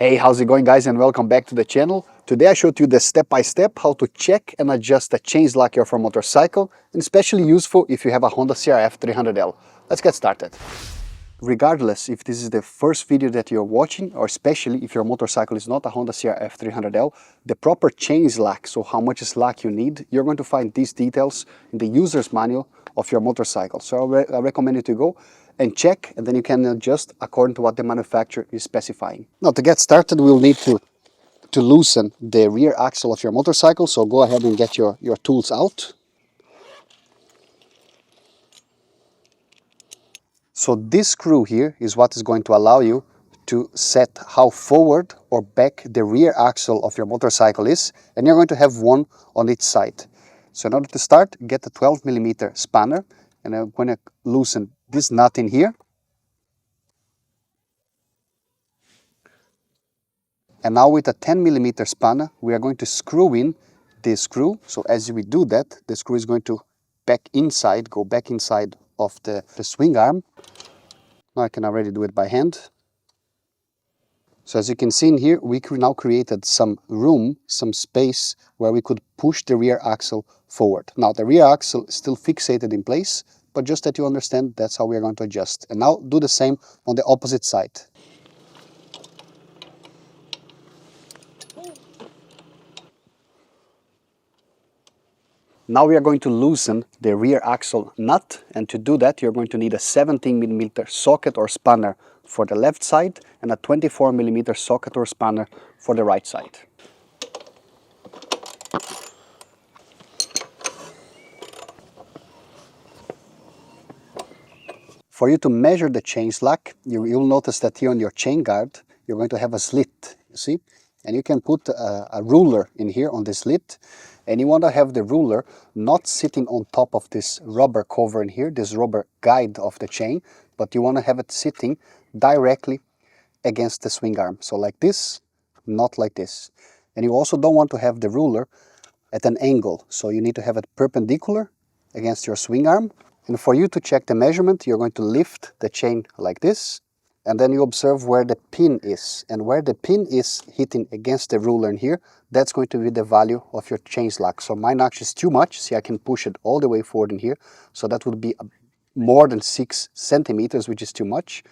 Hey, how's it going, guys, and welcome back to the channel. Today I showed you the step-by-step how to check and adjust the chain lock of your motorcycle, and especially useful if you have a Honda CRF300L. Let's get started. Regardless if this is the first video that you're watching, or especially if your motorcycle is not a Honda CRF300L, the proper chain lock, so how much slack you need, you're going to find these details in the user's manual of your motorcycle. So I recommend you to go and check, and then you can adjust according to what the manufacturer is specifying. Now, to get started, we'll need to loosen the rear axle of your motorcycle, so go ahead and get your tools out. So this screw here is what is going to allow you to set how forward or back the rear axle of your motorcycle is, and you're going to have one on each side. So in order to start, get a 12mm spanner, and I'm going to loosen this nut in here. And now with a 10mm spanner, we are going to screw in this screw. So as we do that, the screw is going to go back inside of the swing arm. Now I can already do it by hand. So as you can see in here, we now created some room, some space where we could push the rear axle forward. Now the rear axle is still fixated in place, but just that you understand, that's how we are going to adjust. And now do the same on the opposite side. Now we are going to loosen the rear axle nut, and to do that you're going to need a 17mm socket or spanner for the left side and a 24mm socket or spanner for the right side. For you to measure the chain slack, you'll notice that here on your chain guard, you're going to have a slit, you see? And you can put a ruler in here on this slit, and you want to have the ruler not sitting on top of this rubber cover in here, this rubber guide of the chain, but you want to have it sitting directly against the swing arm. So like this, not like this. And you also don't want to have the ruler at an angle, so you need to have it perpendicular against your swing arm. And for you to check the measurement, you're going to lift the chain like this, and then you observe where the pin is. And where the pin is hitting against the ruler in here, that's going to be the value of your chain slack. So mine actually is too much. See, I can push it all the way forward in here. So that would be more than 6 centimeters, which is too much.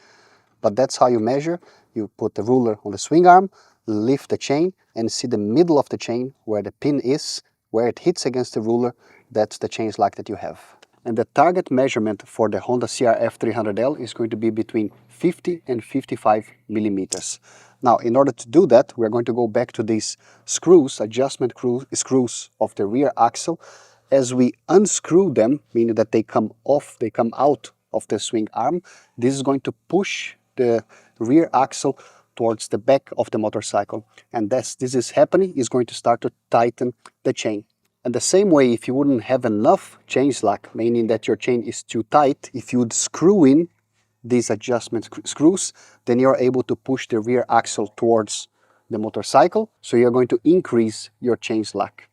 But that's how you measure. You put the ruler on the swing arm, lift the chain, and see the middle of the chain where the pin is, where it hits against the ruler. That's the chain slack that you have. And the target measurement for the Honda CRF300L is going to be between 50 and 55 millimeters. Now, in order to do that, we're going to go back to these screws, adjustment screws of the rear axle. As we unscrew them, meaning that they come out of the swing arm, this is going to push the rear axle towards the back of the motorcycle. And as this is happening, it's going to start to tighten the chain. And the same way, if you wouldn't have enough chain slack, meaning that your chain is too tight, if you would screw in these adjustment screws, then you're able to push the rear axle towards the motorcycle, so you're going to increase your chain slack.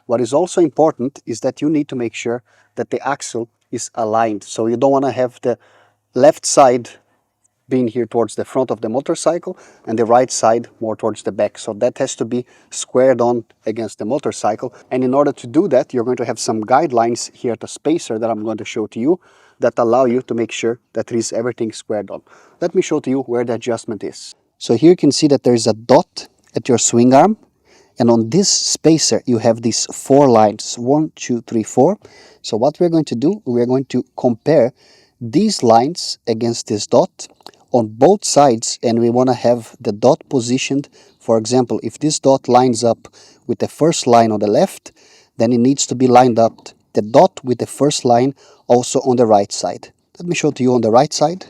What is also important is that you need to make sure that the axle is aligned, so you don't want to have the left side being here towards the front of the motorcycle and the right side more towards the back. So that has to be squared on against the motorcycle. And in order to do that, you're going to have some guidelines here at the spacer that I'm going to show to you that allow you to make sure that there is everything squared on. Let me show to you where the adjustment is. So here you can see that there is a dot at your swing arm, and on this spacer you have these 4 lines, 1, 2, 3, 4. So what we're going to do, we're going to compare these lines against this dot on both sides, and we want to have the dot positioned. For example, if this dot lines up with the first line on the left, then it needs to be lined up, the dot with the first line, also on the right side. Let me show to you on the right side.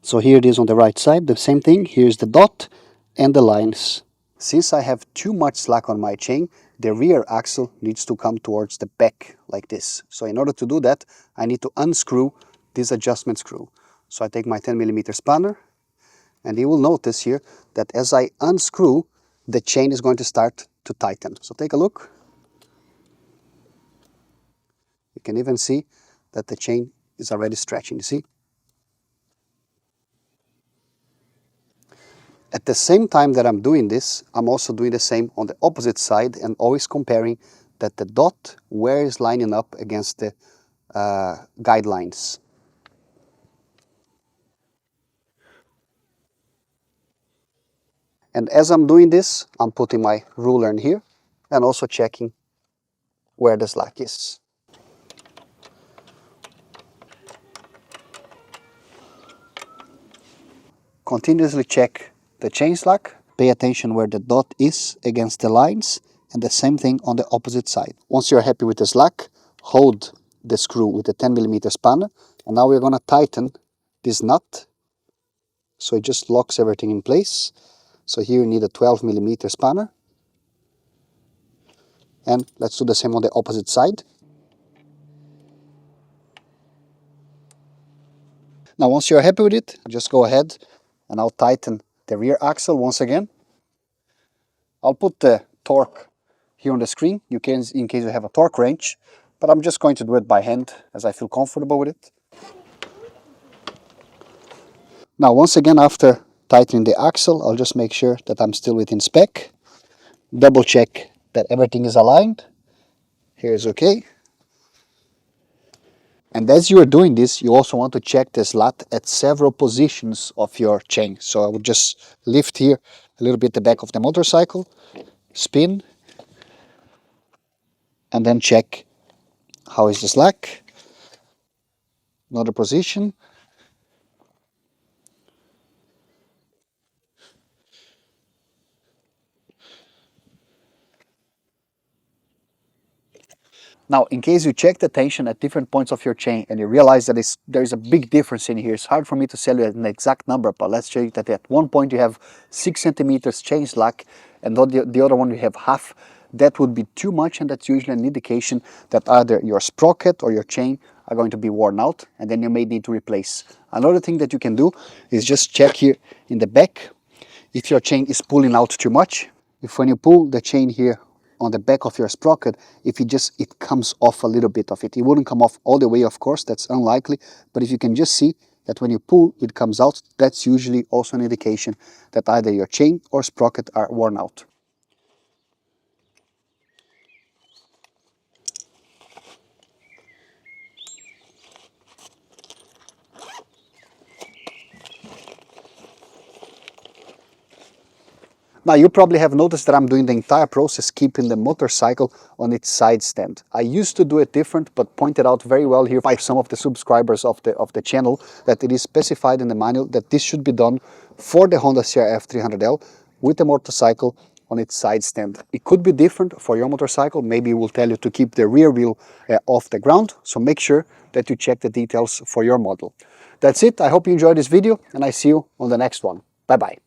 So here it is on the right side, the same thing. Here's the dot and the lines. Since I have too much slack on my chain, the rear axle needs to come towards the back like this. So in order to do that, I need to unscrew this adjustment screw. So I take my 10mm spanner, and you will notice here that as I unscrew, the chain is going to start to tighten. So take a look. You can even see that the chain is already stretching, you see? At the same time that I'm doing this, I'm also doing the same on the opposite side and always comparing that the dot where is lining up against the guidelines. And as I'm doing this, I'm putting my ruler in here and also checking where the slack is. Continuously check the chain slack, pay attention where the dot is against the lines, and the same thing on the opposite side. Once you're happy with the slack, hold the screw with a 10mm spanner, and now we're going to tighten this nut so it just locks everything in place. So here you need a 12mm spanner, and let's do the same on the opposite side. Now once you're happy with it, just go ahead and I'll tighten the rear axle once again. I'll put the torque here on the screen, in case you have a torque wrench, but I'm just going to do it by hand as I feel comfortable with it. Now once again, after tightening the axle, I'll just make sure that I'm still within spec, double check that everything is aligned. Here's okay. And as you are doing this, you also want to check the slat at several positions of your chain. So I would just lift here a little bit the back of the motorcycle, spin, and then check how is the slack. Another position. Now, in case you check the tension at different points of your chain and you realize that there is a big difference in here, it's hard for me to tell you an exact number, but let's say that at one point you have 6 centimeters chain slack and the other one you have half. That would be too much, and that's usually an indication that either your sprocket or your chain are going to be worn out, and then you may need to replace. Another thing that you can do is just check here in the back if your chain is pulling out too much. If when you pull the chain here on the back of your sprocket, if it comes off a little bit of it. It wouldn't come off all the way, of course, that's unlikely, but if you can just see that when you pull, it comes out, that's usually also an indication that either your chain or sprocket are worn out. Now you probably have noticed that I'm doing the entire process keeping the motorcycle on its side stand. I used to do it different, but pointed out very well here by some of the subscribers of the channel that it is specified in the manual that this should be done for the Honda CRF300L with the motorcycle on its side stand. It could be different for your motorcycle. Maybe it will tell you to keep the rear wheel off the ground, so make sure that you check the details for your model. That's it. I hope you enjoyed this video, and I see you on the next one. Bye bye.